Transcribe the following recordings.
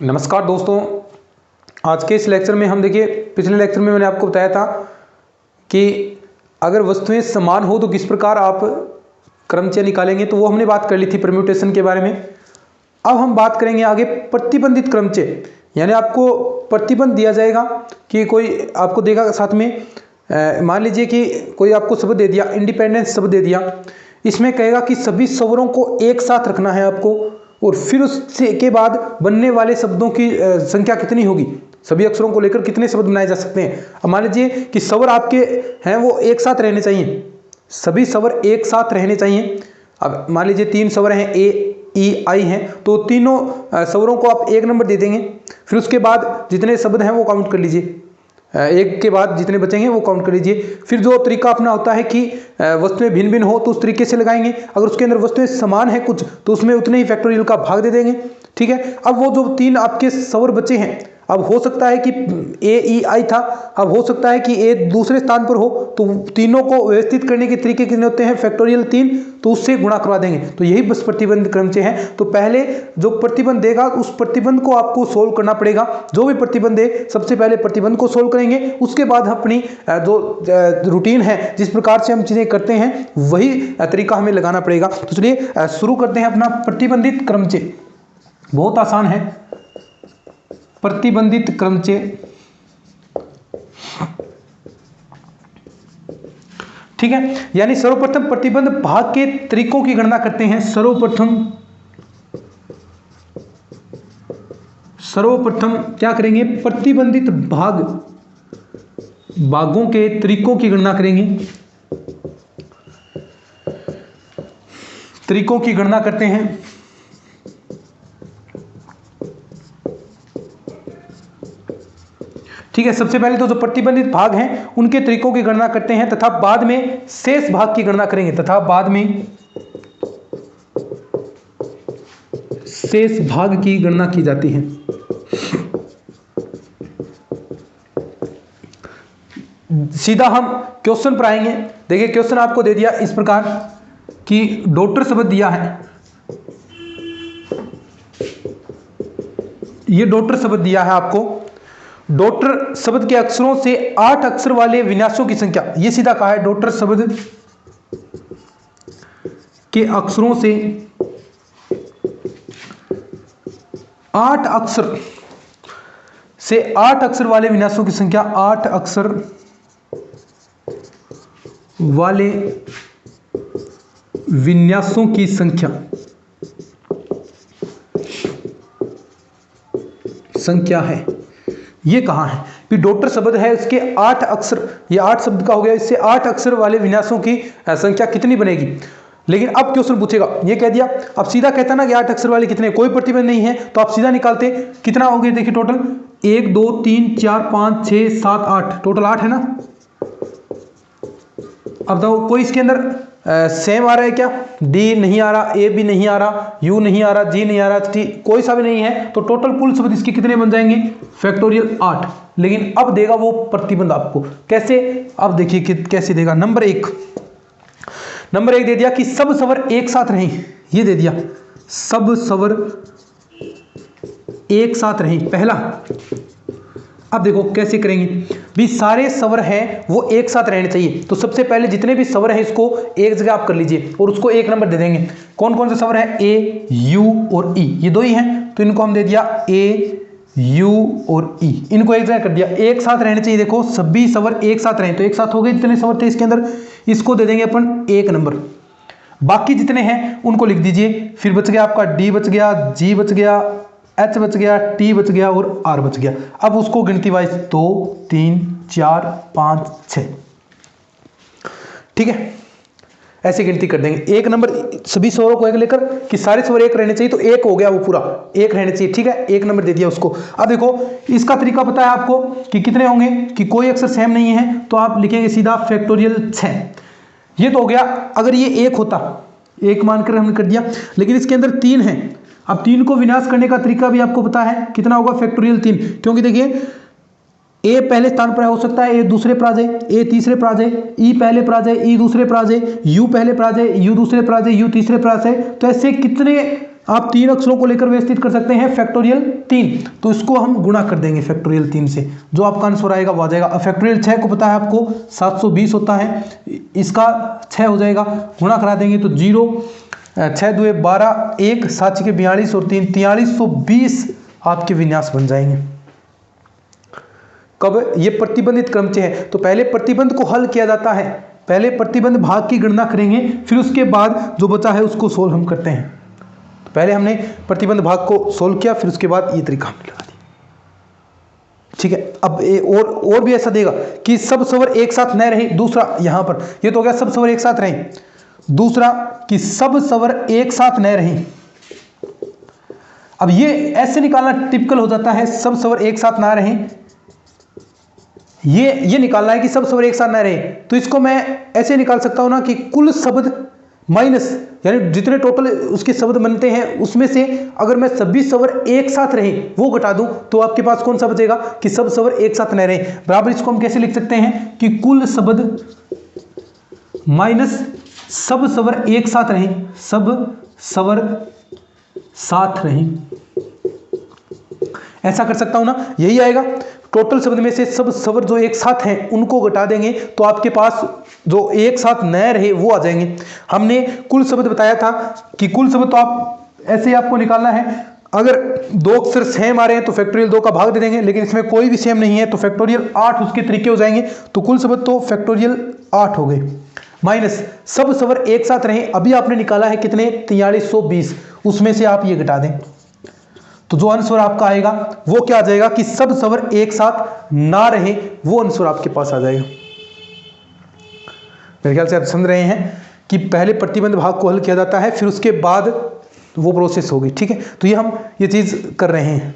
नमस्कार दोस्तों, आज के इस लेक्चर में हम देखिए, पिछले लेक्चर में मैंने आपको बताया था कि अगर वस्तुएं समान हो तो किस प्रकार आप क्रमचय निकालेंगे। तो वो हमने बात कर ली थी परम्यूटेशन के बारे में। अब हम बात करेंगे आगे प्रतिबंधित क्रमचय, यानी आपको प्रतिबंध दिया जाएगा कि कोई आपको देगा साथ में, मान लीजिए कि कोई आपको शब्द दे दिया, इंडिपेंडेंस शब्द दे दिया। इसमें कहेगा कि सभी स्वरों को एक साथ रखना है आपको, और फिर उससे के बाद बनने वाले शब्दों की संख्या कितनी होगी, सभी अक्षरों को लेकर कितने शब्द बनाए जा सकते हैं। अब मान लीजिए कि स्वर आपके हैं वो एक साथ रहने चाहिए, सभी स्वर एक साथ रहने चाहिए। अब मान लीजिए 3 स्वर हैं, ए ई आई हैं, तो तीनों स्वरों को आप 1 नंबर दे देंगे। फिर उसके बाद जितने शब्द हैं वो काउंट कर लीजिए, एक के बाद जितने बचेंगे वो काउंट कर लीजिए। फिर जो तरीका अपना होता है कि वस्तुएं भिन्न भिन्न हो तो उस तरीके से लगाएंगे। अगर उसके अंदर वस्तुएं समान है कुछ तो उसमें उतने ही फैक्टोरियल का भाग दे देंगे। ठीक है। अब वो जो 3 आपके स्वर बचे हैं, अब हो सकता है कि ए ई आई था, अब हो सकता है कि ए दूसरे स्थान पर हो, तो तीनों को व्यवस्थित करने के तरीके कितने होते हैं, फैक्टोरियल 3, तो उससे गुणा करवा देंगे। तो यही बस प्रतिबंध क्रमचय है। तो पहले जो प्रतिबंध देगा उस प्रतिबंध को आपको सोल्व करना पड़ेगा। जो भी प्रतिबंध दे सबसे पहले प्रतिबंध को सोल्व करेंगे, उसके बाद अपनी जो रूटीन है, जिस प्रकार से हम चीजें करते हैं वही तरीका हमें लगाना पड़ेगा। तो चलिए शुरू करते हैं अपना प्रतिबंधित क्रमचय। बहुत आसान है प्रतिबंधित क्रमचय। ठीक है, यानी सर्वप्रथम प्रतिबंध भाग के तरीकों की गणना करते हैं। सर्वप्रथम क्या करेंगे, प्रतिबंधित भागों के तरीकों की गणना करेंगे। तरीकों की गणना करते हैं। ठीक है, सबसे पहले तो जो प्रतिबंधित भाग हैं उनके तरीकों की गणना करते हैं, तथा बाद में शेष भाग की गणना करेंगे, तथा बाद में शेष भाग की गणना की जाती है। सीधा हम क्वेश्चन पर आएंगे। देखिए, क्वेश्चन आपको दे दिया इस प्रकार कि डॉटर शब्द दिया है, ये डॉटर शब्द दिया है आपको। डॉटर शब्द के अक्षरों से 8 अक्षर वाले विन्यासों की संख्या, ये सीधा कहा है, डॉटर शब्द के अक्षरों से 8 अक्षर वाले विन्यासों की संख्या, 8 अक्षर वाले विन्यासों की संख्या है। ये कहाँ है कि डॉटर शब्द है, इसके 8 अक्षर, ये 8 शब्द का हो गया, इससे 8 अक्षर वाले विन्यासों की संख्या कितनी बनेगी। लेकिन अब क्वेश्चन पूछेगा, ये कह दिया, अब सीधा कहता ना कि 8 अक्षर वाले कितने, कोई प्रतिबंध नहीं है, तो आप सीधा निकालते कितना हो गया। देखिए टोटल 1 2 3 4 5 6 7 8, टोटल 8 है ना। अब बताओ कोई इसके अंदर सेम आ रहा है क्या, डी नहीं आ रहा, ए भी नहीं आ रहा, यू नहीं आ रहा, जी नहीं आ रहा, टी कोई सा भी नहीं है, तो टोटल कुल शब्द इसके कितने बन जाएंगे, फैक्टोरियल 8। लेकिन अब देगा वो प्रतिबंध आपको कैसे, अब देखिए कैसे देगा। नंबर एक दे दिया कि सब स्वर एक साथ रहें, ये दे दिया सब स्वर एक साथ रहें, पहला। अब देखो कैसे करेंगे, भी सारे स्वर हैं वो एक साथ रहने चाहिए। तो सबसे पहले जितने भी स्वर हैं इसको एक जगह आप कर लीजिए और उसको 1 नंबर दे देंगे। कौन कौन से स्वर हैं, ए यू और ई, ये 2 ही हैं, तो इनको हम दे दिया ए यू और ई, इनको एक जगह कर दिया, एक साथ रहने चाहिए। देखो सभी स्वर एक साथ रहें, तो एक साथ हो गए जितने स्वर थे इसके अंदर, इसको दे देंगे अपन 1 नंबर। बाकी जितने हैं उनको लिख दीजिए। फिर बच गया आपका डी बच गया, जी बच गया, एच बच गया, टी बच गया और आर बच गया। अब उसको गिनती वाइज 2 3 4 5 6, ठीक है, ऐसे गिनती कर देंगे। 1 नंबर सभी स्वरों को एक लेकर कि सारे स्वर एक रहने चाहिए, तो 1 हो गया, वो पूरा 1 रहने चाहिए। ठीक है, 1 नंबर दे दिया उसको। अब देखो इसका तरीका पता है आपको कि कितने होंगे, कि कोई अक्षर सेम नहीं है तो आप लिखेंगे सीधा फैक्टोरियल 6। ये तो हो गया, अगर ये 1 होता, 1 मानकर हमने कर दिया, लेकिन इसके अंदर 3 है। अब 3 को विनाश करने का तरीका भी आपको पता है, कितना होगा, फैक्टोरियल 3। क्योंकि देखिए ए पहले स्थान पर हो सकता है, ए दूसरे पर आ जाए, ए तीसरे पर आ जाए, ई पहले पर आ जाए, ई दूसरे पर आ जाए, यू पहले पर आ जाए, यू दूसरे पर आ जाए, यू तीसरे पर आ जाए। तो ऐसे कितने आप 3 अक्षरों को लेकर व्यवस्थित कर सकते हैं फैक्टोरियल 3, तो इसको हम गुणा कर देंगे फैक्टोरियल 3 से, जो आपका आंसर आएगा वो आ जाएगा। फैक्टोरियल 6 को पता है आपको 720 होता है, इसका 6 हो जाएगा, गुणा करा देंगे तो 0 6 2 12 1 7 के 42 और 3 4320 आपके विन्यास बन जाएंगे। कब? ये प्रतिबंधित क्रम से है, तो पहले प्रतिबंध को हल किया जाता है, पहले प्रतिबंध भाग की गणना करेंगे, फिर उसके बाद जो बचा है उसको सोल्व हम करते हैं। तो पहले हमने प्रतिबंध भाग को सोल्व किया, फिर उसके बाद ये तरीका हमने लगा दिया। ठीक है, अब और भी ऐसा देगा कि सब स्वर एक साथ न रहे। दूसरा यहां पर ये तो हो गया सब स्वर एक साथ रहें, दूसरा कि सब स्वर एक साथ न रहें। अब ये ऐसे निकालना टिपिकल हो जाता है, सब स्वर एक साथ ना रहें, ये निकालना है कि सब स्वर एक साथ ना रहे। तो इसको मैं ऐसे निकाल सकता हूं ना कि कुल शब्द माइनस, यानी जितने टोटल उसके शब्द बनते हैं उसमें से अगर मैं सभी स्वर एक साथ रहे वो घटा दूं, तो आपके पास कौन सा बचेगा कि सब स्वर एक साथ न रहे। बराबर इसको हम कैसे लिख सकते हैं कि कुल शब्द माइनस सब स्वर एक साथ रहें, सब स्वर साथ रहें, ऐसा कर सकता हूं ना, यही आएगा। टोटल शब्द में से सब स्वर जो एक साथ हैं उनको घटा देंगे तो आपके पास जो एक साथ न रहे वो आ जाएंगे। हमने कुल शब्द बताया था कि कुल शब्द तो आप ऐसे ही आपको निकालना है, अगर 2 अक्षर सेम आ रहे हैं तो फैक्टोरियल 2 का भाग दे देंगे, लेकिन इसमें कोई भी सेम नहीं है तो फैक्टोरियल 8 उसके तरीके हो जाएंगे। तो कुल शब्द तो फैक्टोरियल 8 हो गए, माइनस सब स्वर एक साथ रहे, अभी आपने निकाला है कितने 4320, उसमें से आप ये घटा दें तो जो आंसर आपका आएगा वो क्या आ जाएगा कि सब स्वर एक साथ ना रहे, वो आंसर आपके पास आ जाएगा। मेरे ख्याल से आप समझ रहे हैं कि पहले प्रतिबंध भाग को हल किया जाता है, फिर उसके बाद वो प्रोसेस होगी। ठीक है, तो ये हम ये चीज कर रहे हैं।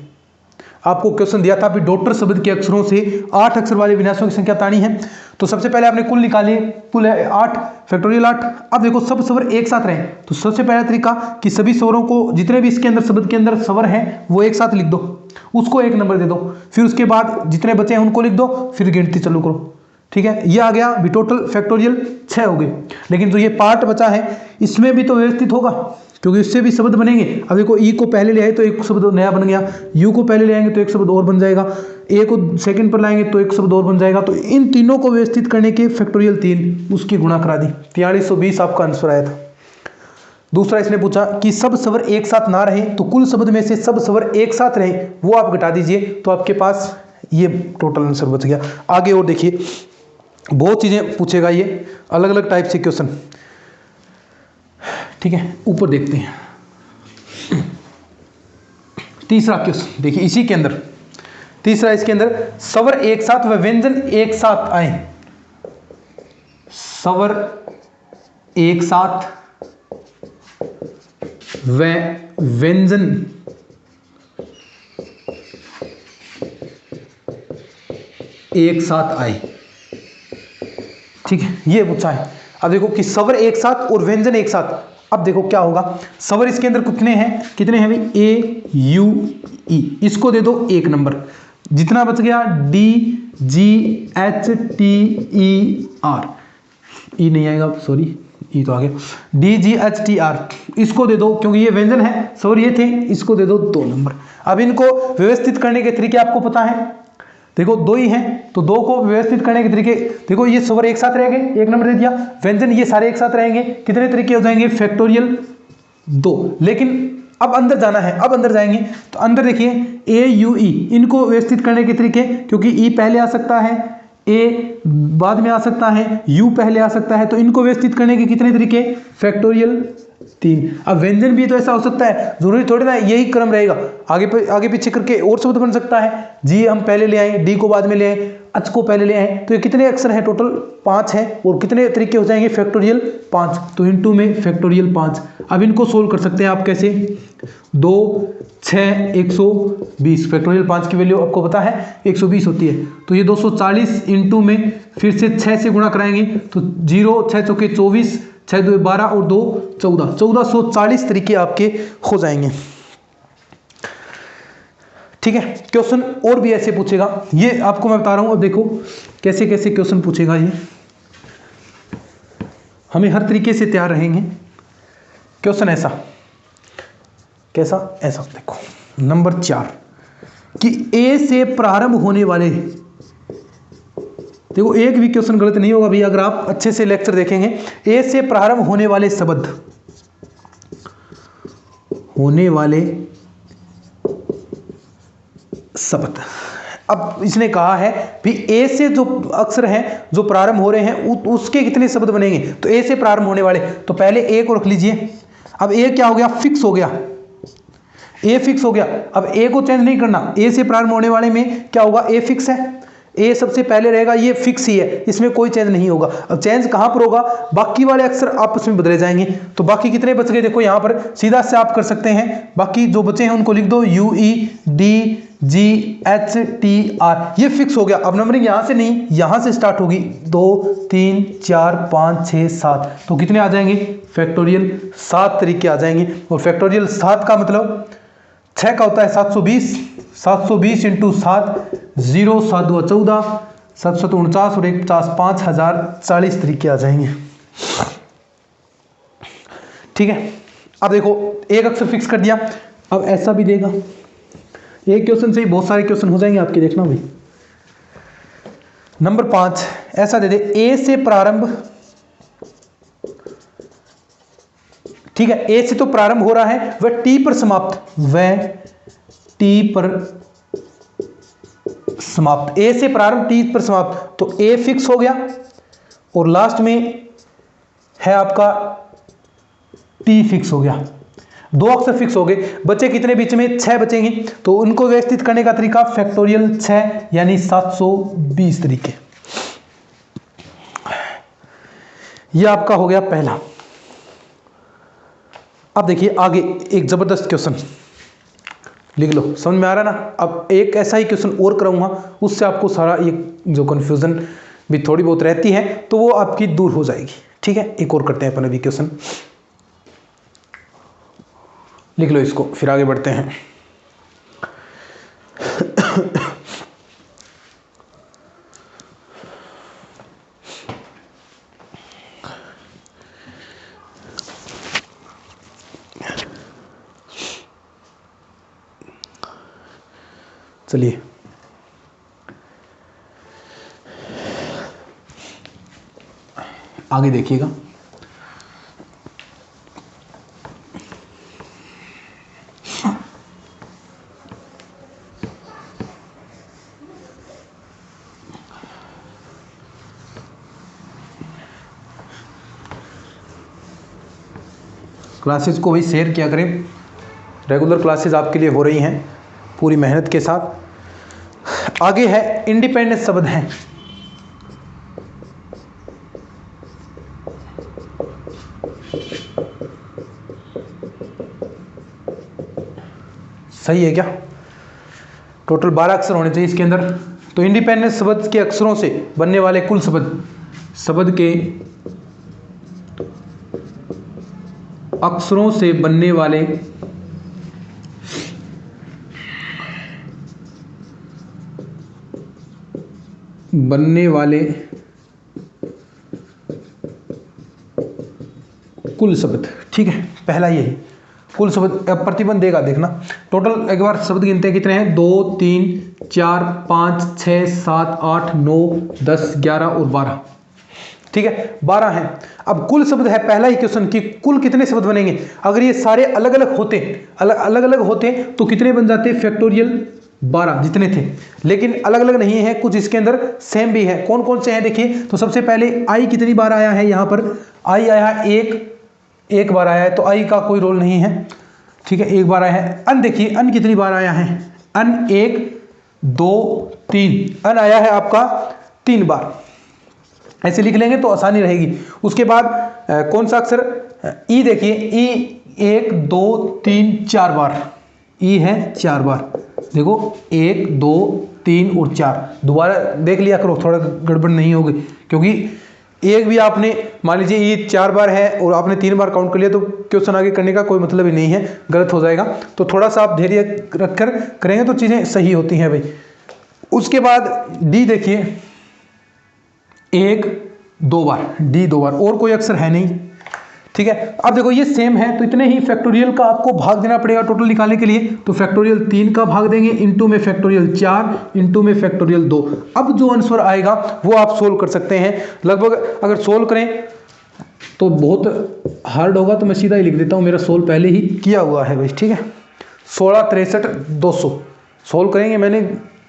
आपको क्वेश्चन दिया था अभी डॉक्टर शब्द के अक्षरों से 8 अक्षर वाले विन्यासों की संख्या बतानी है, तो सबसे पहले आपने कुल निकाली, कुल है 8 फैक्टोरियल 8। अब देखो सब स्वर एक साथ रहे, तो सबसे पहला तरीका कि सभी स्वरों को जितने भी इसके अंदर शब्द के अंदर स्वर हैं वो एक साथ लिख दो, उसको 1 नंबर दे दो, फिर उसके बाद जितने बचे हैं उनको लिख दो, फिर गिनती चालू करो। ठीक है, ये आ गया भी टोटल फैक्टोरियल 6 हो गए। लेकिन जो ये पार्ट बचा है इसमें भी तो व्यवस्थित होगा, क्योंकि इससे भी शब्द बनेंगे। अब देखो ई को पहले ले आए तो एक शब्द नया बन गया, यू को पहले ले आएंगे तो एक शब्द और बन जाएगा, ए को सेकंड पर लाएंगे तो एक शब्द और बन जाएगा। तो इन तीनों को व्यवस्थित करने के फैक्टोरियल 3 उसकी गुणा करा दी, 4320 आपका आंसर आया था। दूसरा इसने पूछा कि सब स्वर एक साथ ना रहे, तो कुल शब्द में से सब स्वर एक साथ रहे वो आप घटा दीजिए, तो आपके पास ये टोटल आंसर बच गया। आगे और देखिए बहुत चीजें पूछेगा ये, अलग अलग टाइप से क्वेश्चन। ठीक है, ऊपर देखते हैं तीसरा क्वेश्चन, देखिए इसी के अंदर तीसरा, इसके अंदर स्वर एक साथ व व्यंजन एक साथ आए, स्वर एक साथ व व्यंजन एक साथ आए। ठीक है, ये पूछा है। अब देखो कि स्वर एक साथ और व्यंजन एक साथ, अब देखो क्या होगा। स्वर इसके अंदर कितने हैं भाई, ए यू ई, इसको दे दो 1 नंबर, जितना बच गया D G H T E R, E नहीं आएगा सॉरी, ई तो आ गया, D G H T R, इसको दे दो क्योंकि ये व्यंजन है, स्वर ये थे, इसको दे दो 2 नंबर। अब इनको व्यवस्थित करने के तरीके आपको पता है, देखो 2 ही हैं तो 2 को व्यवस्थित करने के तरीके, देखो ये स्वर एक साथ रहेंगे 1 नंबर दे दिया, व्यंजन ये सारे एक साथ रहेंगे, कितने तरीके हो जाएंगे फैक्टोरियल 2। लेकिन अब अंदर जाना है, अब अंदर जाएंगे तो अंदर देखिए ए यू ई, इनको व्यवस्थित करने के तरीके, क्योंकि ई पहले आ सकता है, ए बाद में आ सकता है, यू पहले आ सकता है, तो इनको व्यवस्थित करने के कितने तरीके फैक्टोरियल 3। अब व्यंजन भी तो ऐसा हो सकता है, जरूरी थोड़ी ना यही क्रम रहेगा, आगे पीछे करके और शब्द बन सकता है, जी हम पहले ले आए, डी को बाद में ले आए, एच को पहले ले आए, तो ये कितने अक्षर है टोटल 5 है, और कितने तरीके हो जाएंगे फैक्टोरियल 5, तो इनटू में फैक्टोरियल 5। अब इनको सोल्व कर सकते हैं आप कैसे, 2 6 120, फैक्टोरियल 5 की वैल्यू आपको पता है 120 होती है, तो ये 240 इंटू में फिर से 6 से गुणा कराएंगे तो 0 6 चौके 24, 6 2 12 और 2 14, 1440 तरीके आपके हो जाएंगे। ठीक है, क्वेश्चन और भी ऐसे पूछेगा, ये आपको मैं बता रहा हूं। अब देखो कैसे कैसे क्वेश्चन पूछेगा, ये हमें हर तरीके से तैयार रहेंगे। क्वेश्चन ऐसा कैसा, ऐसा देखो। नंबर 4 कि ए से प्रारंभ होने वाले, देखो एक भी क्वेश्चन गलत नहीं होगा भैया अगर आप अच्छे से लेक्चर देखेंगे। ए से प्रारंभ होने वाले शब्द, अब इसने कहा है भी ए से जो अक्षर हैं जो प्रारंभ हो रहे हैं उसके कितने शब्द बनेंगे। तो ए से प्रारंभ होने वाले, तो पहले ए को रख लीजिए। अब ए क्या हो गया, फिक्स हो गया, ए फिक्स हो गया। अब ए को चेंज नहीं करना, ए से प्रारंभ होने वाले में क्या होगा, ए फिक्स है, ए सबसे पहले रहेगा, ये फिक्स ही है, इसमें कोई चेंज नहीं होगा। अब चेंज कहां पर होगा, बाकी वाले अक्षर आपस में बदले जाएंगे। तो बाकी कितने बच गए, देखो यहां पर सीधा से आप कर सकते हैं, बाकी जो बचे हैं उनको लिख दो, you E D G H T are, ये फिक्स हो गया। अब नंबरिंग यहां से नहीं, यहां से स्टार्ट होगी, 2 3 4 5 6 7, तो कितने आ जाएंगे, फैक्टोरियल 7 तरीके आ जाएंगे। और फैक्टोरियल 7 का मतलब 6 का होता है 720, 720 इंटू 7, 0 7 2 14, 7 7 49 और 1 50, 5040 तरीके आ जाएंगे। ठीक है, अब देखो एक अक्षर फिक्स कर दिया, अब ऐसा भी देगा, एक क्वेश्चन से ही बहुत सारे क्वेश्चन हो जाएंगे आपके, देखना भाई। नंबर 5 ऐसा दे दे, ए से प्रारंभ, ठीक है, ए से तो प्रारंभ हो रहा है, वह टी पर समाप्त, वह टी पर समाप्त, ए से प्रारंभ टी पर समाप्त, तो ए फिक्स हो गया और लास्ट में है आपका टी फिक्स हो गया। 2 अक्षर फिक्स हो गए, बचे कितने बीच में, 6 बचेंगे। तो उनको व्यवस्थित करने का तरीका फैक्टोरियल 6 यानी 720 तरीके। यह आपका हो गया पहला। अब देखिए आगे एक जबरदस्त क्वेश्चन लिख लो, समझ में आ रहा ना। अब एक ऐसा ही क्वेश्चन और कराऊंगा, उससे आपको सारा एक जो कंफ्यूजन भी थोड़ी बहुत रहती है तो वो आपकी दूर हो जाएगी। ठीक है, एक और करते हैं अपन अभी क्वेश्चन, लिख लो इसको, फिर आगे बढ़ते हैं। चलिए आगे देखिएगा। क्लासेस को भी शेयर किया करें, रेगुलर क्लासेस आपके लिए हो रही हैं पूरी मेहनत के साथ। आगे है इंडिपेंडेंट शब्द हैं, सही है क्या, टोटल 12 अक्षर होने चाहिए इसके अंदर। तो इंडिपेंडेंट शब्द के अक्षरों से बनने वाले कुल शब्द, शब्द के अक्षरों से बनने वाले कुल शब्द। ठीक है, पहला यही कुल शब्द। अब प्रतिबंध देगा, देखना टोटल एक बार शब्द गिनते हैं कितने हैं, 2 3 4 5 6 7 8 9 10 11 और 12। ठीक है, 12 हैं। अब कुल शब्द है पहला ही क्वेश्चन कि कुल कितने शब्द बनेंगे। अगर ये सारे अलग अलग होते तो कितने बन जाते, फैक्टोरियल 12 जितने थे, लेकिन अलग अलग नहीं है, कुछ इसके अंदर सेम भी है। कौन कौन से हैं देखिए। तो सबसे पहले आई कितनी बार आया है, यहाँ पर आई आया है एक बार आया है, तो आई का कोई रोल नहीं है। ठीक है, एक बार आया है। अन देखिए, अन कितनी बार आया है, अन 1 2 3, अन आया है आपका 3 बार। ऐसे लिख लेंगे तो आसानी रहेगी। उसके बाद कौन सा अक्षर, ई देखिए, ई 1 2 3 4 बार, ई है 4 बार। देखो 1 2 3 और 4, दोबारा देख लिया करो, थोड़ा गड़बड़ नहीं होगी, क्योंकि एक भी आपने मान लीजिए ये 4 बार है और आपने 3 बार काउंट कर लिया तो क्वेश्चन आगे करने का कोई मतलब ही नहीं है, गलत हो जाएगा। तो थोड़ा सा आप धैर्य रखकर करेंगे तो चीज़ें सही होती हैं भाई। उसके बाद डी देखिए, 1 2 बार, डी 2 बार, और कोई अक्षर है नहीं, ठीक है। अब देखो ये सेम है तो इतने ही फैक्टोरियल का आपको भाग देना पड़ेगा टोटल निकालने के लिए। तो फैक्टोरियल 3 का भाग देंगे, इंटू में फैक्टोरियल 4, इंटू में फैक्टोरियल 2। अब जो आंसर आएगा वो आप सोल्व कर सकते हैं। लगभग अगर सोल्व करें तो बहुत हार्ड होगा, तो मैं सीधा ही लिख देता हूँ, मेरा सोल्व पहले ही किया हुआ है भाई, ठीक है। 16 63 200 सोल्व करेंगे, मैंने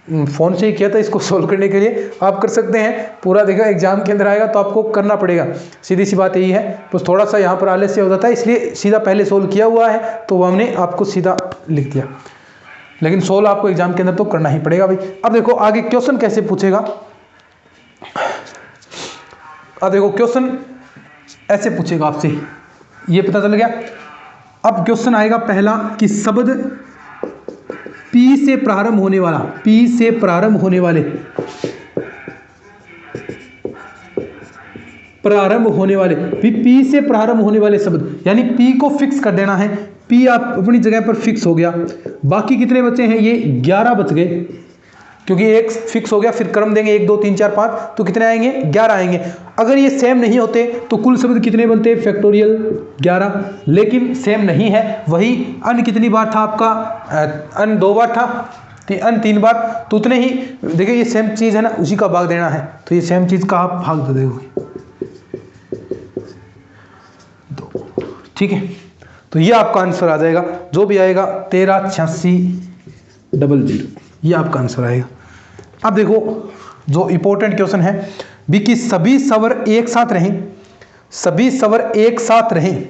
फ़ोन से ही किया था इसको सोल्व करने के लिए। आप कर सकते हैं, पूरा देखो एग्जाम के अंदर आएगा तो आपको करना पड़ेगा, सीधी सी बात यही है। बस थोड़ा सा यहाँ पर आलस्य हो जाता है, इसलिए सीधा पहले सोल्व किया हुआ है तो हमने आपको सीधा लिख दिया, लेकिन सोल्व आपको एग्जाम के अंदर तो करना ही पड़ेगा भाई। अब देखो आगे क्वेश्चन कैसे पूछेगा। अब देखो क्वेश्चन ऐसे पूछेगा आपसे, ये पता चल गया। अब क्वेश्चन आएगा पहला कि शब्द P से प्रारंभ होने वाला, P से प्रारंभ होने वाले P से प्रारंभ होने वाले शब्द, यानी P को फिक्स कर देना है। P आप अपनी जगह पर फिक्स हो गया। बाकी कितने बचे हैं, ये 11 बच गए, क्योंकि एक फिक्स हो गया, फिर क्रम देंगे 1 2 3 4 5, तो कितने आएंगे, 11 आएंगे। अगर ये सेम नहीं होते तो कुल शब्द कितने बनते, फैक्टोरियल 11, लेकिन सेम नहीं है। वही अन कितनी बार था आपका, अन 2 बार था, अन 3 बार, तो उतने ही देखिए ये सेम चीज़ है ना, उसी का भाग देना है, तो ये सेम चीज़ का आप भाग दे दोगे, ठीक है। तो ये आपका आंसर आ जाएगा, जो भी आएगा 138600, ये आपका आंसर आएगा। अब देखो जो इंपॉर्टेंट क्वेश्चन है भी कि सभी स्वर एक साथ रहें, सभी स्वर एक साथ रहें,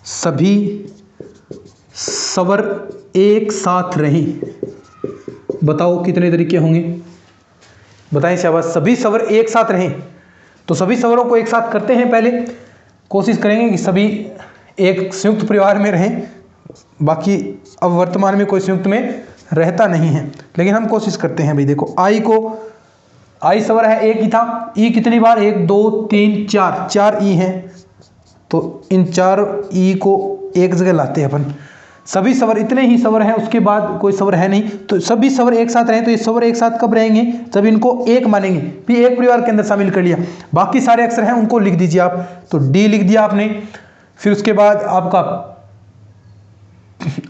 सभी स्वर एक साथ रहें, बताओ कितने तरीके होंगे, बताएं शाबाश। सभी स्वर एक साथ रहें, तो सभी स्वरों को एक साथ करते हैं, पहले कोशिश करेंगे कि सभी एक संयुक्त परिवार में रहें। बाकी अब वर्तमान में कोई संयुक्त में रहता नहीं है, लेकिन हम कोशिश करते हैं भाई। देखो आई स्वर है, एक ही था, ई कितनी बार, 1 2 3 4, 4 ई हैं, तो इन 4 ई को एक जगह लाते हैं अपन। सभी स्वर, इतने ही स्वर हैं, उसके बाद कोई स्वर है नहीं, तो सभी स्वर एक साथ रहें। तो ये स्वर एक साथ कब रहेंगे, जब इनको एक मानेंगे, भी एक परिवार के अंदर शामिल कर लिया। बाकी सारे अक्षर हैं उनको लिख दीजिए आप, तो डी लिख दिया आपने, फिर उसके बाद आपका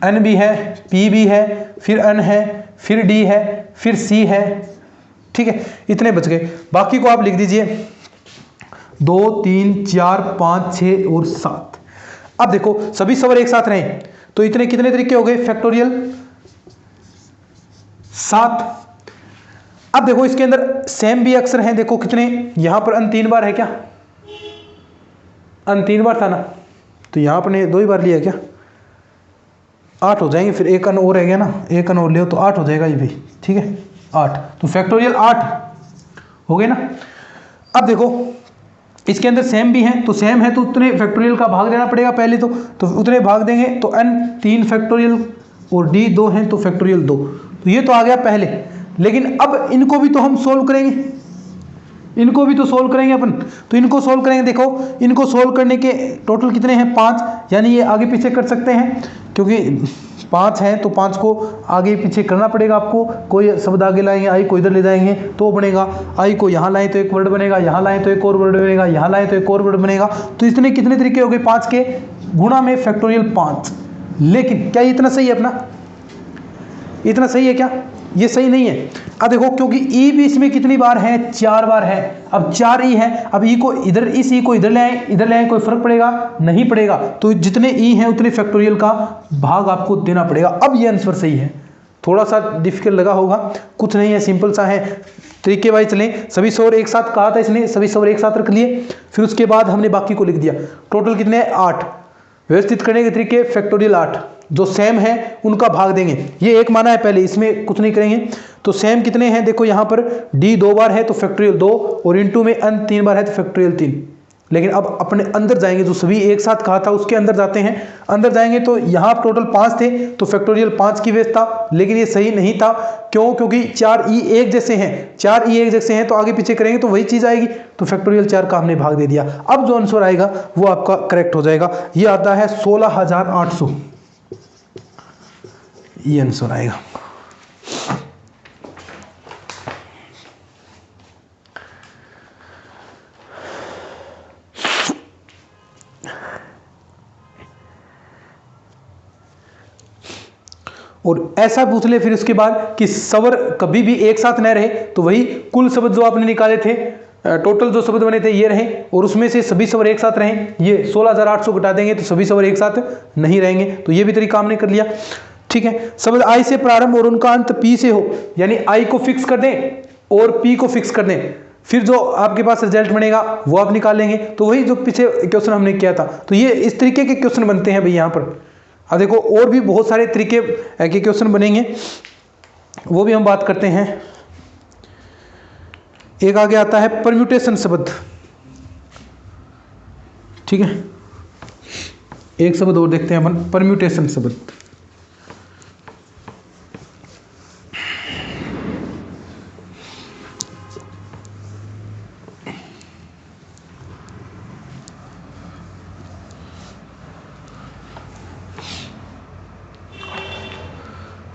एन भी है, पी भी है, फिर एन है, फिर डी है, फिर सी है, ठीक है। इतने बच गए, बाकी को आप लिख दीजिए 2 3 4 5 6 और 7। अब देखो सभी स्वर एक साथ रहें, तो इतने कितने तरीके हो गए, फैक्टोरियल 7। अब देखो इसके अंदर सेम भी अक्षर हैं, देखो कितने, यहां पर अन 3 बार है क्या, अन 3 बार था ना, तो यहां पर 2 ही बार लिया क्या, 8 हो जाएंगे, फिर एक अन और रह गया ना, एक अन और ले तो 8 हो जाएगा ये भी, ठीक है 8, तो फैक्टोरियल 8 हो गए ना। अब देखो इसके अंदर सेम भी हैं, तो सेम है तो उतने फैक्टोरियल का भाग देना पड़ेगा पहले, तो उतने भाग देंगे, तो n 3 फैक्टोरियल और d 2 हैं, तो फैक्टोरियल 2, तो ये तो आ गया पहले। लेकिन अब इनको भी तो हम सोल्व करेंगे, इनको भी तो सोल्व करेंगे अपन, तो इनको सोल्व करेंगे। देखो इनको सोल्व करने के टोटल कितने हैं, 5, यानी ये आगे पीछे कर सकते हैं, क्योंकि 5 हैं तो 5 को आगे पीछे करना पड़ेगा आपको। कोई शब्द आगे लाएंगे, आई को इधर ले जाएंगे तो बनेगा, आई को यहाँ लाएं तो एक वर्ड बनेगा, यहाँ लाएं तो एक और वर्ड बनेगा, यहाँ लाएं तो एक और वर्ड बनेगा। तो इसने कितने तरीके हो गए, 5 के गुणा में फैक्टोरियल 5। लेकिन क्या इतना सही है अपना, इतना सही है क्या, ये सही नहीं है। अब देखो क्योंकि ई भी इसमें कितनी बार है, 4 बार है, अब 4 ई है, अब ई को इधर, इस ई को इधर ले आए, इधर ले आए, कोई फर्क पड़ेगा नहीं पड़ेगा, तो जितने ई हैं उतने फैक्टोरियल का भाग आपको देना पड़ेगा। अब ये आंसर सही है, थोड़ा सा डिफिकल्ट लगा होगा, कुछ नहीं है, सिंपल सा है, तरीके वाइज चलें। सभी स्वर एक साथ कहा था इसने, सभी स्वर एक साथ रख लिए, फिर उसके बाद हमने बाकी को लिख दिया। टोटल कितने, 8, व्यवस्थित करने के तरीके फैक्टोरियल 8, जो सेम है उनका भाग देंगे। ये एक माना है पहले, इसमें कुछ नहीं करेंगे। तो सेम कितने हैं, देखो यहाँ पर डी 2 बार है तो फैक्टोरियल 2, और इंटू में एन 3 बार है तो फैक्टोरियल 3। लेकिन अब अपने अंदर जाएंगे, जो सभी एक साथ कहा था उसके अंदर जाते हैं, अंदर जाएंगे तो यहाँ टोटल 5 थे, तो फैक्टोरियल 5 की बेस था, लेकिन ये सही नहीं था। क्यों, क्योंकि 4 ई एक जैसे हैं, 4 ई एक जैसे हैं, तो आगे पीछे करेंगे तो वही चीज़ आएगी, तो फैक्टोरियल 4 का हमने भाग दे दिया। अब जो आंसर आएगा वो आपका करेक्ट हो जाएगा, ये आता है 16800, ये आंसर आएगा। ऐसा पूछ ले फिर उसके बाद कि स्वर कभी भी एक साथ न रहे, तो वही कुल शब्द जो आपने निकाले थे, टोटल जो शब्द बने थे ये रहे, और उसमें से सभी स्वर एक साथ रहें। ये 16,800 घटा देंगे तो सभी स्वर एक साथ नहीं रहेंगे, तो ये भी तरीका हमने कर लिया। ठीक है, शब्द आई से प्रारंभ और उनका अंत पी से हो, यानी आई को फिक्स कर दें और पी को फिक्स कर दें, फिर जो आपके पास रिजल्ट बनेगा वो आप निकाल लेंगे। तो वही जो पीछे क्वेश्चन हमने किया था, तो ये इस तरीके के क्वेश्चन बनते हैं भाई यहाँ पर। अब देखो और भी बहुत सारे तरीके के क्वेश्चन बनेंगे, वो भी हम बात करते हैं। एक आगे आता है परम्यूटेशन शब्द। ठीक है, एक शब्द और देखते हैं अपन, परम्यूटेशन शब्द।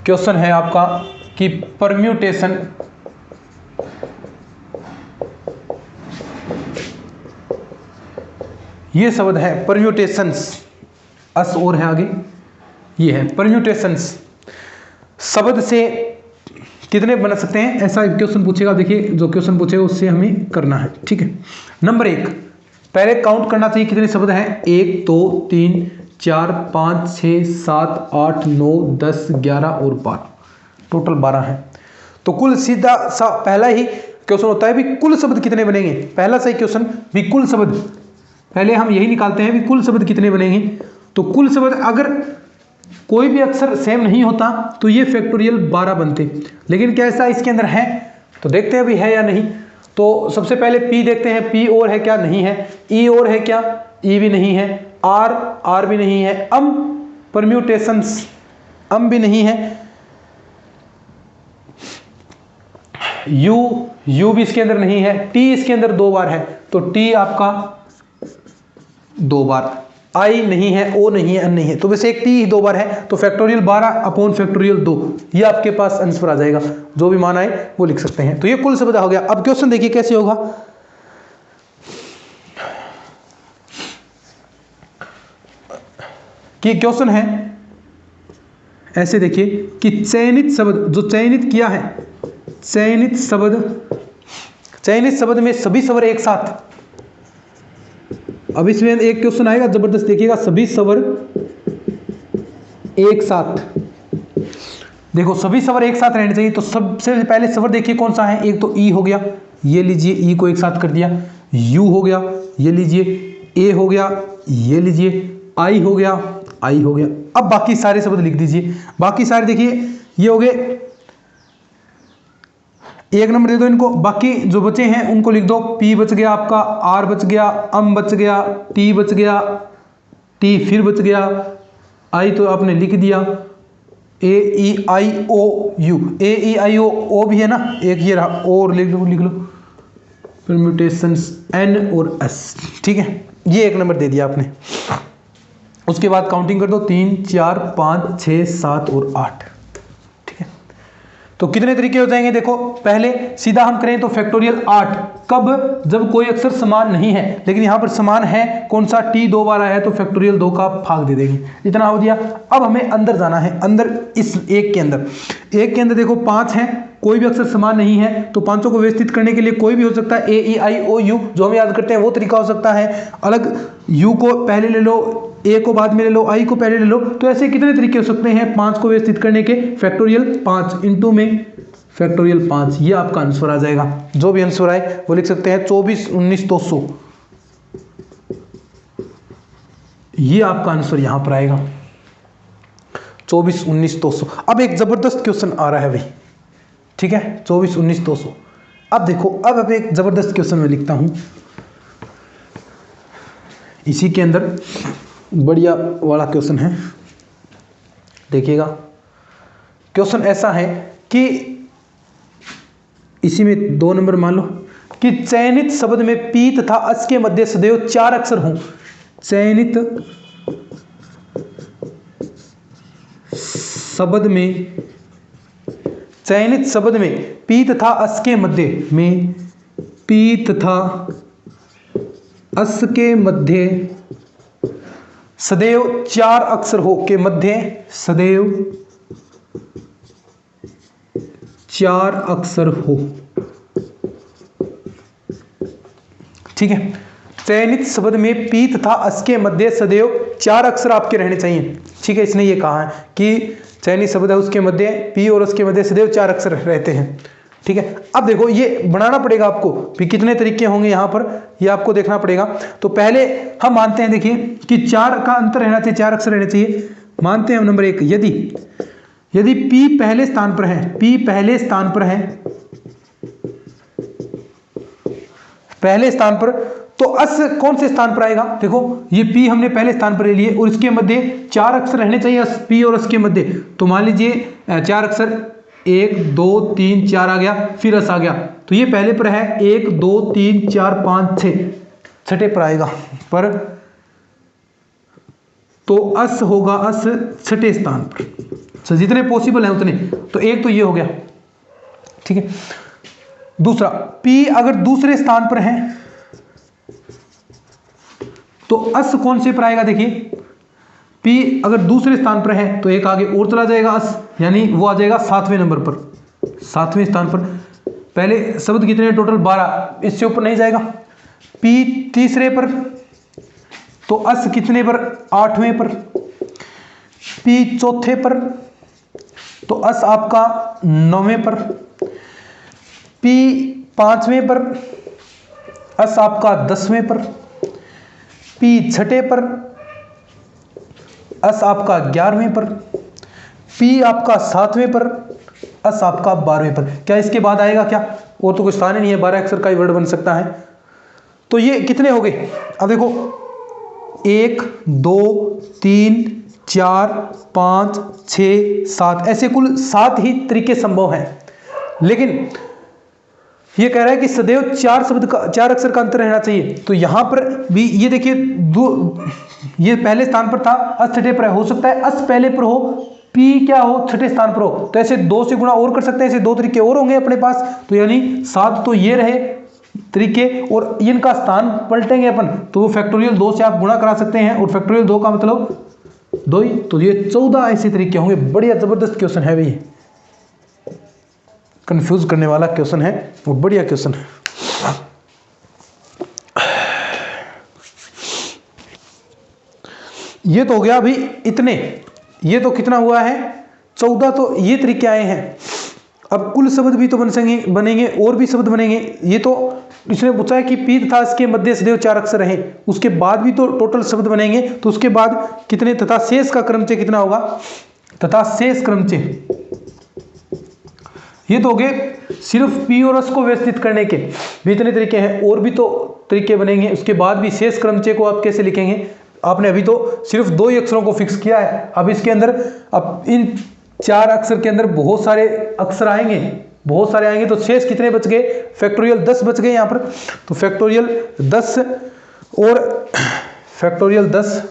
क्वेश्चन है आपका कि परम्यूटेशन ये शब्द है परम्यूटेशंस, अस और है आगे, ये है परम्यूटेशंस। शब्द से कितने बना सकते हैं, ऐसा क्वेश्चन पूछेगा। देखिए जो क्वेश्चन पूछेगा उससे हमें करना है। ठीक है, नंबर 1 पहले काउंट करना चाहिए कितने शब्द हैं, 1 2 3 4 5 6 7 8 9 10 11 और 12, टोटल 12 है। तो कुल सीधा सा पहला ही क्वेश्चन होता है भी कुल शब्द कितने बनेंगे। पहला सही क्वेश्चन भी कुल शब्द, पहले हम यही निकालते हैं भी कुल शब्द कितने बनेंगे। तो कुल शब्द अगर कोई भी अक्षर सेम नहीं होता तो ये फैक्टोरियल 12 बनते, लेकिन क्या ऐसा इसके अंदर है, तो देखते हैं अभी है या नहीं। तो सबसे पहले पी देखते हैं, पी और है क्या, नहीं है। ई और है क्या, ई भी नहीं है। आर भी नहीं है। अम परम्यूटेशंस, अम भी नहीं है। यू भी इसके अंदर नहीं है। टी इसके अंदर 2 बार है, तो टी आपका 2 बार। आई नहीं है, ओ नहीं है, एन नहीं है, तो वैसे एक टी 2 बार है, तो फैक्टोरियल 12 अपॉन फैक्टोरियल 2, ये आपके पास आंसर आ जाएगा। जो भी मान आए वो लिख सकते हैं। तो ये कुल शब्द हो गया। अब क्वेश्चन देखिए कैसे होगा कि क्वेश्चन है ऐसे, देखिए कि चयनित शब्द, जो चयनित किया है, चयनित शब्द में सभी स्वर एक साथ। अब इसमें एक क्वेश्चन आएगा जबरदस्त, देखिएगा, सभी स्वर एक साथ। देखो सभी स्वर एक साथ रहने चाहिए, तो सबसे पहले स्वर देखिए कौन सा है। एक तो ई हो गया, ये लीजिए, ई को एक साथ कर दिया। यू हो गया, ये लीजिए। ए हो गया, ये लीजिए। आई हो गया, आई हो गया। अब बाकी सारे शब्द लिख दीजिए। बाकी सारे देखिए ये हो गए, 1 नंबर दे दो इनको। बाकी जो बचे हैं उनको लिख दो। पी बच गया आपका, आर बच गया, अम बच गया, टी बच गया, टी फिर बच गया, आई तो आपने लिख दिया, ए ई आई ओ यू, ए ई आई ओ भी है ना, एक ये रहा, और लिख लो परम्यूटेशंस एन और एस। ठीक है, ये 1 नंबर दे दिया आपने। उसके बाद काउंटिंग कर दो, 3 4 5 6 7 और 8। ठीक है, तो कितने तरीके हो जाएंगे। देखो पहले सीधा हम करें तो फैक्टोरियल 8, कब, जब कोई अक्षर समान नहीं है, लेकिन यहां पर समान है कौन सा, टी 2 बार आया है, तो फैक्टोरियल 2 का भाग दे देंगे। इतना हो दिया। अब हमें अंदर जाना है, अंदर इस एक के अंदर देखो 5 है, कोई भी अक्षर समान नहीं है, तो पांचों को व्यवस्थित करने के लिए कोई भी हो सकता है। ए ई आई ओ यू जो हम याद करते हैं वो तरीका हो सकता है। अलग यू को पहले ले लो, ए को बाद में ले लो, आई को पहले ले लो। तो ऐसे कितने तरीके हो सकते हैं 5 को व्यवस्थित करने के। फैक्टोरियल 5 इंटू में फैक्टोरियल 5, ये आपका आंसर आ जाएगा। जो भी आंसर आए वो लिख सकते हैं। 24 19 200, ये आपका आंसर यहां पर आएगा। 24 19 200। अब एक जबरदस्त क्वेश्चन आ रहा है भाई। ठीक है, 24 19 200। अब देखो, अब एक जबरदस्त क्वेश्चन मैं लिखता हूं इसी के अंदर, बढ़िया वाला क्वेश्चन है। देखिएगा, क्वेश्चन ऐसा है कि इसी में 2 नंबर मान लो कि चयनित शब्द में पी तथा अस के मध्य सदैव 4 अक्षर हों। चयनित शब्द में पी तथा अस के मध्य में, पी तथा अस के मध्य सदैव 4 अक्षर हो, के मध्य सदैव 4 अक्षर हो। ठीक है, चयनित शब्द में पी तथा अस के मध्य सदैव 4 अक्षर आपके रहने चाहिए। ठीक है, इसने ये कहा है कि चयनित शब्द है उसके मध्य पी और उसके मध्य सदैव 4 अक्षर रहते हैं। ठीक है, अब देखो ये बनाना पड़ेगा आपको भी, कितने तरीके होंगे यहाँ पर ये आपको देखना पड़ेगा। तो पहले हम मानते हैं, देखिए कि 4 का अंतर रहना चाहिए, 4 अक्षर रहने चाहिए। मानते हैं हम नंबर 1, यदि पी पहले स्थान पर है, पी पहले स्थान पर है, पहले स्थान पर, तो अस कौन से स्थान पर आएगा? देखो ये पी हमने पहले स्थान पर ले लिए और इसके मध्य 4 अक्षर रहने चाहिए, पी और अस के मध्य। तो मान लीजिए 4 अक्षर 1 2 3 4 आ गया, फिर अस आ गया, तो ये पहले पर है 1 2 3 4 5 6, छठे पर आएगा पर, तो अस होगा, अस छठे स्थान पर। तो जितने पॉसिबल है उतने, तो एक तो ये हो गया। ठीक है, दूसरा पी अगर दूसरे स्थान पर है तो अस कौन से पर आएगा? देखिए पी अगर दूसरे स्थान पर है तो एक आगे और चला जाएगा अस, यानी वो आ जाएगा 7वें नंबर पर, 7वें स्थान पर। पहले शब्द कितने टोटल 12, इससे ऊपर नहीं जाएगा। पी तीसरे पर तो अस कितने पर? 8वें पर। पी चौथे पर तो अस आपका 9वें पर। पी 5वें पर अस आपका 10वें पर। पी छठे पर अस आपका 11वें पर। पी आपका 7वें पर, अस आपका 12वें पर। क्या इसके बाद आएगा क्या? वो तो कुछ स्थान ही नहीं है, 12 अक्षर का ही वर्ड बन सकता है। तो ये कितने हो गए? अब देखो 1 2 3 4 5 6 7, ऐसे कुल 7 ही तरीके संभव हैं। लेकिन ये कह रहा है कि सदैव 4 शब्द का 4 अक्षर का अंतर रहना चाहिए। तो यहां पर भी ये देखिए, ये पहले स्थान पर था, अस छठे पर हो सकता है अस पहले पर हो, पी क्या हो छठे स्थान पर हो, तो ऐसे 2 से गुणा और कर सकते हैं, ऐसे 2 तरीके और होंगे अपने पास। तो यानी 7 तो ये रहे तरीके, और इनका स्थान पलटेंगे अपन, तो वो फैक्टोरियल 2 से आप गुणा करा सकते हैं, और फैक्टोरियल 2 का मतलब 2 ही, तो ये 14 ऐसे तरीके होंगे। बढ़िया जबरदस्त क्वेश्चन है भाई, कंफ्यूज करने वाला क्वेश्चन है, वो बढ़िया क्वेश्चन है। ये तो हो गया अभी इतने, ये तो कितना हुआ है? 14, तो ये तरीके आए हैं। अब कुल शब्द भी तो बनेंगे और भी शब्द बनेंगे। ये तो इसने पूछा है कि पी तथा इसके मध्य सदैव 4 अक्षर रहे, उसके बाद भी तो टोटल शब्द बनेंगे, तो उसके बाद कितने, तथा शेष का क्रमचय कितना होगा, तथा शेष क्रमचय, ये तो हो गए सिर्फ पी और अस को व्यवस्थित करने के भी इतने तरीके हैं, और भी तो तरीके बनेंगे। उसके बाद भी शेष क्रमचय को आप कैसे लिखेंगे? आपने अभी तो सिर्फ 2 ही अक्षरों को फिक्स किया है, अब इसके अंदर, अब इन 4 अक्षर के अंदर बहुत सारे अक्षर आएंगे, बहुत सारे आएंगे, तो शेष कितने बच गए? फैक्टोरियल 10 बच गए यहाँ पर। तो फैक्टोरियल 10 और फैक्टोरियल 10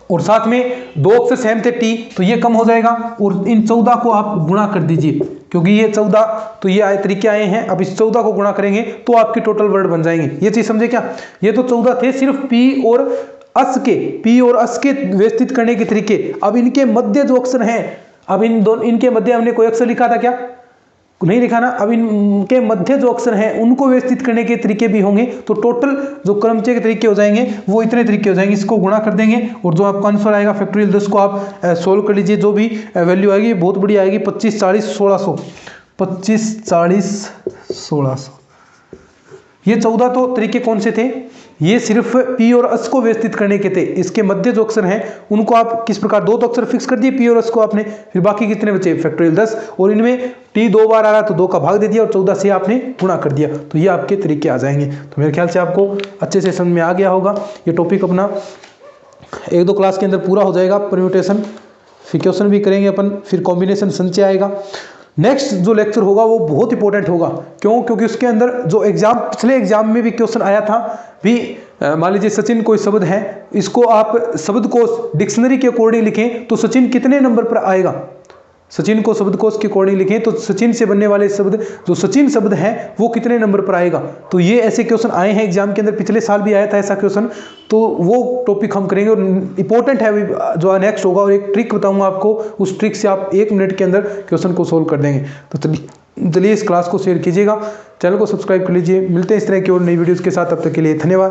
और साथ में 2 अक्षर सेम थे टी, तो ये कम हो जाएगा, और इन 14 को आप गुणा कर दीजिए, क्योंकि ये 14 तो ये आए तरीके आए हैं। अब इस 14 को गुणा करेंगे तो आपके टोटल वर्ड बन जाएंगे। ये चीज समझे क्या? ये तो 14 थे सिर्फ पी और अस के व्यवस्थित करने के तरीके। अब इनके मध्य जो अक्षर हैं, अब इनके मध्य हमने कोई अक्षर लिखा था क्या? नहीं लिखा ना। अब इनके मध्य जो अक्षर हैं उनको व्यवस्थित करने के तरीके भी होंगे, तो टोटल जो क्रमचय के तरीके हो जाएंगे वो इतने तरीके हो जाएंगे। इसको गुणा कर देंगे और जो आपका आंसर आएगा फैक्टोरियल 10 को आप सोल्व कर लीजिए, जो भी वैल्यू आएगी बहुत बड़ी आएगी, 25 40 1600, 25 40 1600। ये 14 तो तरीके कौन से थे? ये सिर्फ पी और अस को व्यवस्थित करने के थे। इसके मध्य जो अक्षर हैं उनको आप किस प्रकार, 2 तो अक्षर फिक्स कर दिए पी और अस को आपने, फिर बाकी कितने बचे? फैक्टोरियल 10, और इनमें टी 2 बार आ रहा तो 2 का भाग दे दिया और 14 से आपने गुणा कर दिया, तो ये आपके तरीके आ जाएंगे। तो मेरे ख्याल से आपको अच्छे से समझ में आ गया होगा। ये टॉपिक अपना 1-2 क्लास के अंदर पूरा हो जाएगा। परम्यूटेशन फिर क्वेश्चन भी करेंगे अपन, फिर कॉम्बिनेशन संचय आएगा। नेक्स्ट जो लेक्चर होगा वो बहुत इंपॉर्टेंट होगा। क्यों? क्योंकि उसके अंदर जो पिछले एग्जाम में भी क्वेश्चन आया था भी, मान लीजिए सचिन कोई शब्द है, इसको आप शब्द को डिक्शनरी के अकॉर्डिंग लिखें तो सचिन कितने नंबर पर आएगा? सचिन को शब्दकोश के अकॉर्डिंग लिखें तो सचिन से बनने वाले शब्द जो सचिन शब्द है वो कितने नंबर पर आएगा। तो ये ऐसे क्वेश्चन आए हैं एग्जाम के अंदर, पिछले साल भी आया था ऐसा क्वेश्चन, तो वो टॉपिक हम करेंगे और इंपॉर्टेंट है जो नेक्स्ट होगा। और एक ट्रिक बताऊंगा आपको, उस ट्रिक से आप 1 मिनट के अंदर क्वेश्चन को सोल्व कर देंगे। तो चलिए इस क्लास को शेयर कीजिएगा, चैनल को सब्सक्राइब कर लीजिए। मिलते हैं इस तरह की और नई वीडियोज़ के साथ, तब तक के लिए धन्यवाद।